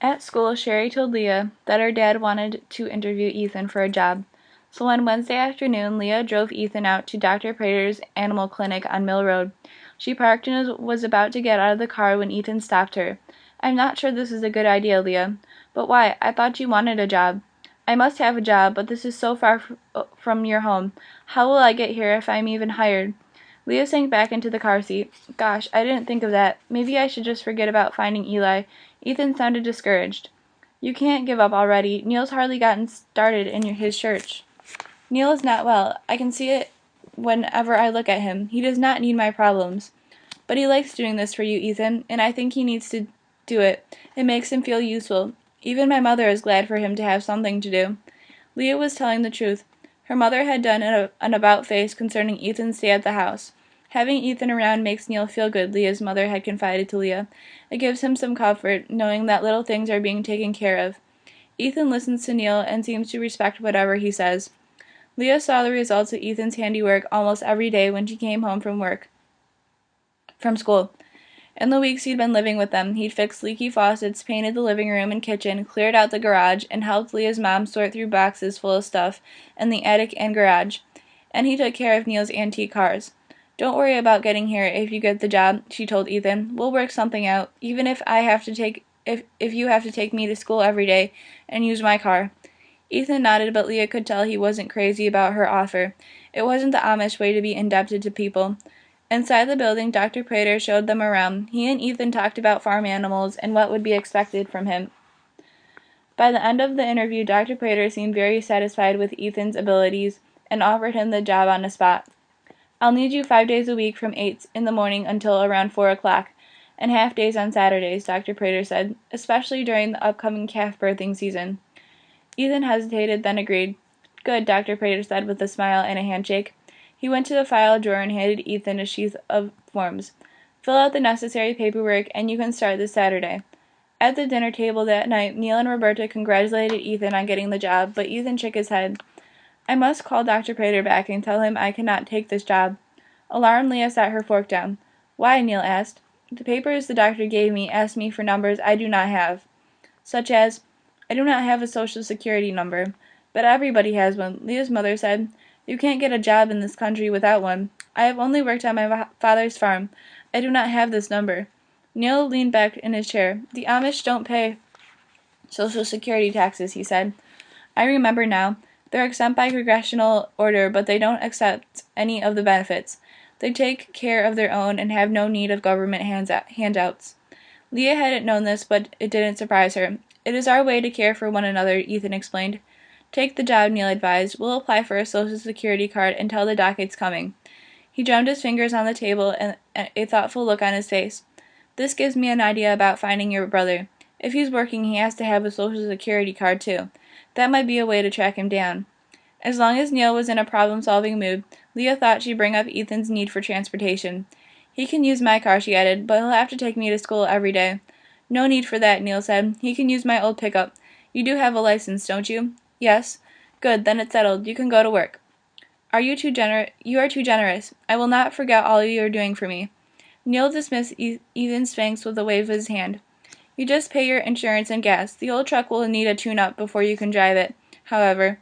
At school, Sherry told Leah that her dad wanted to interview Ethan for a job. So on Wednesday afternoon, Leah drove Ethan out to Dr. Prater's animal clinic on Mill Road. She parked and was about to get out of the car when Ethan stopped her. "I'm not sure this is a good idea, Leah." "But why? I thought you wanted a job." "I must have a job, but this is so far from your home. How will I get here if I'm even hired?" Leah sank back into the car seat. "Gosh, I didn't think of that. Maybe I should just forget about finding Eli." Ethan sounded discouraged. "You can't give up already. Neal's hardly gotten started in his church." "Neal is not well. I can see it whenever I look at him. He does not need my problems." "But he likes doing this for you, Ethan, and I think he needs to do it. It makes him feel useful. Even my mother is glad for him to have something to do." Leah was telling the truth. Her mother had done an about-face concerning Ethan's stay at the house. "Having Ethan around makes Neal feel good," Leah's mother had confided to Leah. "It gives him some comfort, knowing that little things are being taken care of. Ethan listens to Neal and seems to respect whatever he says." Leah saw the results of Ethan's handiwork almost every day when she came home from school. In the weeks he'd been living with them, he'd fixed leaky faucets, painted the living room and kitchen, cleared out the garage, and helped Leah's mom sort through boxes full of stuff in the attic and garage. And he took care of Neal's antique cars. "Don't worry about getting here if you get the job," she told Ethan. "We'll work something out, even if you have to take me to school every day and use my car." Ethan nodded, but Leah could tell he wasn't crazy about her offer. It wasn't the Amish way to be indebted to people. Inside the building, Dr. Prater showed them around. He and Ethan talked about farm animals and what would be expected from him. By the end of the interview, Dr. Prater seemed very satisfied with Ethan's abilities and offered him the job on the spot. "I'll need you 5 days a week from 8 in the morning until around 4 o'clock, and half days on Saturdays," Dr. Prater said, "especially during the upcoming calf birthing season." Ethan hesitated, then agreed. "Good," Dr. Prater said with a smile and a handshake. He went to the file drawer and handed Ethan a sheath of forms. "Fill out the necessary paperwork, and you can start this Saturday." At the dinner table that night, Neal and Roberta congratulated Ethan on getting the job, but Ethan shook his head. "I must call Dr. Prater back and tell him I cannot take this job." Alarmed, Leah set her fork down. "Why?" Neal asked. "The papers the doctor gave me asked me for numbers I do not have." "Such as?" "I do not have a social security number." "But everybody has one," Leah's mother said. "You can't get a job in this country without one. I have only worked on my father's farm. I do not have this number." Neal leaned back in his chair. "The Amish don't pay social security taxes," he said. "I remember now. They're exempt by congressional order, but they don't accept any of the benefits. They take care of their own and have no need of government handouts." Leah hadn't known this, but it didn't surprise her. "It is our way to care for one another," Ethan explained. "Take the job," Neal advised. "We'll apply for a social security card and tell the doc it's coming." He drummed his fingers on the table and a thoughtful look on his face. "This gives me an idea about finding your brother. If he's working, he has to have a social security card too. That might be a way to track him down." As long as Neal was in a problem-solving mood, Leah thought she'd bring up Ethan's need for transportation. "He can use my car," she added, "but he'll have to take me to school every day." "No need for that," Neal said. "He can use my old pickup. You do have a license, don't you?" "Yes." "Good, then it's settled. You can go to work." You are too generous. I will not forget all you are doing for me." Neal dismissed Ethan's thanks with a wave of his hand. "You just pay your insurance and gas. The old truck will need a tune-up before you can drive it. However,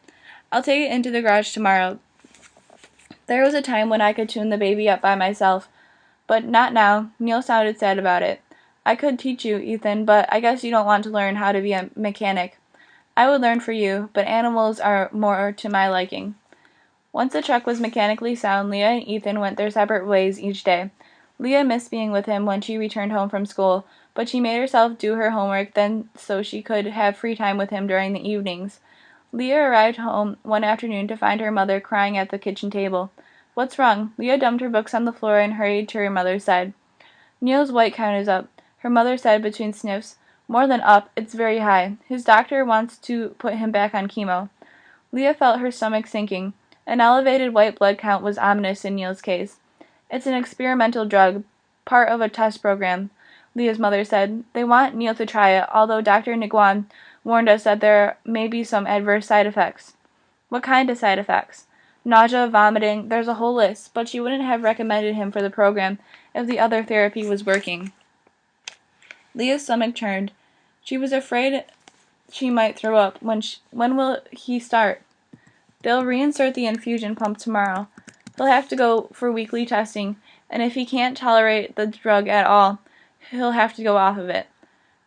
I'll take it into the garage tomorrow. There was a time when I could tune the baby up by myself, but not now." Neal sounded sad about it. "I could teach you, Ethan, but I guess you don't want to learn how to be a mechanic." "I would learn for you, but animals are more to my liking." Once the truck was mechanically sound, Leah and Ethan went their separate ways each day. Leah missed being with him when she returned home from school, but she made herself do her homework then so she could have free time with him during the evenings. Leah arrived home one afternoon to find her mother crying at the kitchen table. "What's wrong?" Leah dumped her books on the floor and hurried to her mother's side. "Neal's white count is up," her mother said between sniffs. "More than up, it's very high. His doctor wants to put him back on chemo." Leah felt her stomach sinking. An elevated white blood count was ominous in Neal's case. "It's an experimental drug, part of a test program," Leah's mother said. "They want Neal to try it, although Dr. Niguan warned us that there may be some adverse side effects." "What kind of side effects?" "Nausea, vomiting, there's a whole list, but she wouldn't have recommended him for the program if the other therapy was working." Leah's stomach churned. She was afraid she might throw up. When will he start? They'll reinsert the infusion pump tomorrow. He'll have to go for weekly testing, and if he can't tolerate the drug at all, he'll have to go off of it.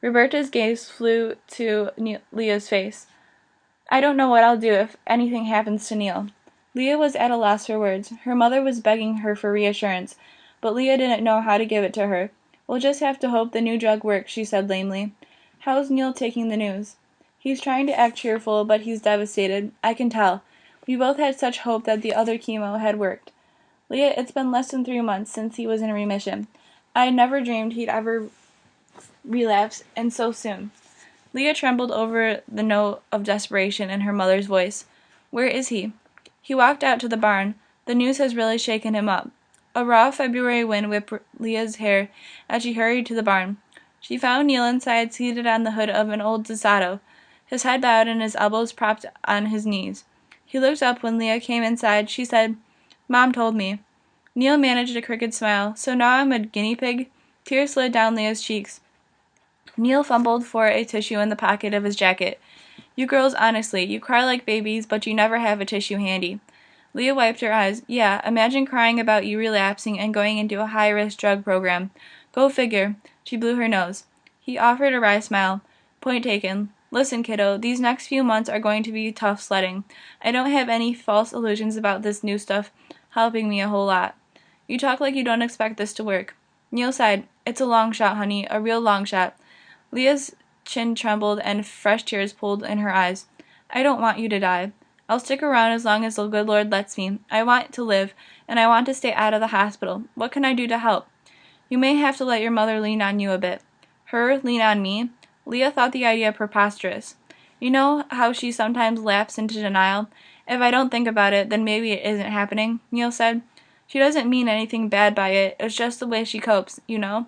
Roberta's gaze flew to Leah's face. I don't know what I'll do if anything happens to Neal. Leah was at a loss for words. Her mother was begging her for reassurance, but Leah didn't know how to give it to her. We'll just have to hope the new drug works, she said lamely. How's Neal taking the news? He's trying to act cheerful, but he's devastated. I can tell. We both had such hope that the other chemo had worked. Leah, it's been less than 3 months since he was in remission. I had never dreamed he'd ever relapse, and so soon. Leah trembled over the note of desperation in her mother's voice. Where is he? He walked out to the barn. The news has really shaken him up. A raw February wind whipped Leah's hair as she hurried to the barn. She found Neal inside, seated on the hood of an old Desado, his head bowed and his elbows propped on his knees. He looked up when Leah came inside. She said, Mom told me. Neal managed a crooked smile. So now I'm a guinea pig? Tears slid down Leah's cheeks. Neal fumbled for a tissue in the pocket of his jacket. You girls, honestly, you cry like babies, but you never have a tissue handy. Leah wiped her eyes. Yeah, imagine crying about you relapsing and going into a high-risk drug program. Go figure. She blew her nose. He offered a wry smile. Point taken. Listen, kiddo, these next few months are going to be tough sledding. I don't have any false illusions about this new stuff helping me a whole lot. You talk like you don't expect this to work. Neal sighed. It's a long shot, honey, a real long shot. Leah's chin trembled and fresh tears pulled in her eyes. I don't want you to die. I'll stick around as long as the good Lord lets me. I want to live, and I want to stay out of the hospital. What can I do to help? You may have to let your mother lean on you a bit. Her lean on me? Leah thought the idea preposterous. You know how she sometimes lapses into denial? If I don't think about it, then maybe it isn't happening, Neal said. She doesn't mean anything bad by it. It's just the way she copes, you know?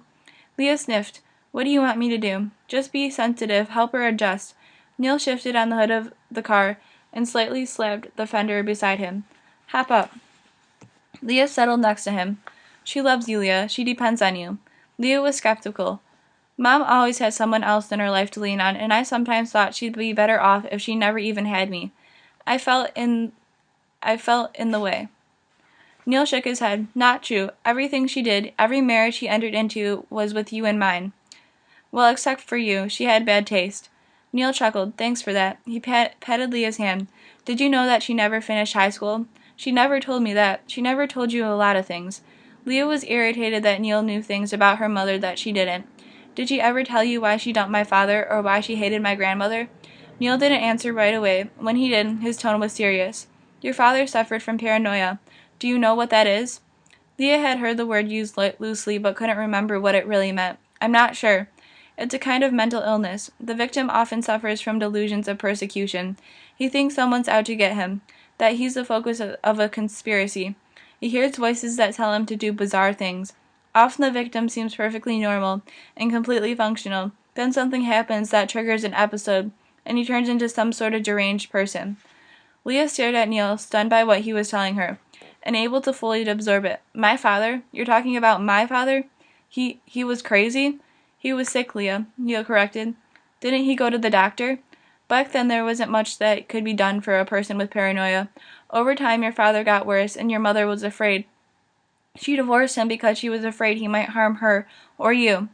Leah sniffed. What do you want me to do? Just be sensitive, help her adjust. Neal shifted on the hood of the car and slightly slapped the fender beside him. Hop up. Leah settled next to him. She loves you, Leah. She depends on you. Leah was skeptical. Mom always had someone else in her life to lean on, and I sometimes thought she'd be better off if she never even had me. I felt in the way. Neal shook his head. Not true. Everything she did, every marriage he entered into, was with you in mind. Well, except for you. She had bad taste. Neal chuckled. Thanks for that. He patted Leah's hand. Did you know that she never finished high school? She never told me that. She never told you a lot of things. Leah was irritated that Neal knew things about her mother that she didn't. Did she ever tell you why she dumped my father, or why she hated my grandmother? Neal didn't answer right away. When he did, his tone was serious. Your father suffered from paranoia. Do you know what that is? Leah had heard the word used loosely, but couldn't remember what it really meant. I'm not sure. It's a kind of mental illness. The victim often suffers from delusions of persecution. He thinks someone's out to get him, that he's the focus of a conspiracy. He hears voices that tell him to do bizarre things. Often the victim seems perfectly normal and completely functional. Then something happens that triggers an episode, and he turns into some sort of deranged person. Leah stared at Neal, stunned by what he was telling her, unable to fully absorb it. My father? You're talking about my father? He was crazy? He was sick, Leah, Neal corrected. Didn't he go to the doctor? Back then there wasn't much that could be done for a person with paranoia. Over time your father got worse, and your mother was afraid. She divorced him because she was afraid he might harm her, or you.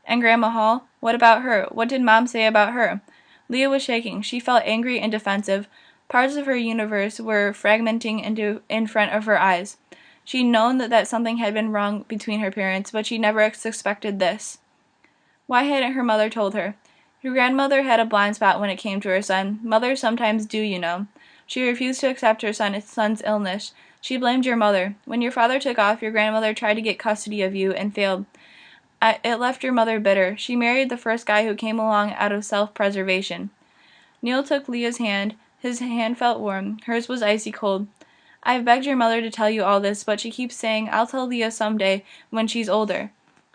And Grandma Hall? What about her? What did Mom say about her? Leah was shaking. She felt angry and defensive. Parts of her universe were fragmenting in front of her eyes. She'd known that something had been wrong between her parents, but she never expected this. Why hadn't her mother told her? Your grandmother had a blind spot when it came to her son. Mothers sometimes do, you know. She refused to accept her son's illness. She blamed your mother. When your father took off, your grandmother tried to get custody of you and failed. It left your mother bitter. She married the first guy who came along out of self-preservation. Neal took Leah's hand. His hand felt warm. Hers was icy cold. I've begged your mother to tell you all this, but she keeps saying, I'll tell Leah someday when she's older.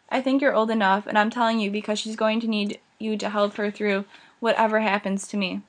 I think you're old enough, and I'm telling you because she's going to need you to help her through whatever happens to me.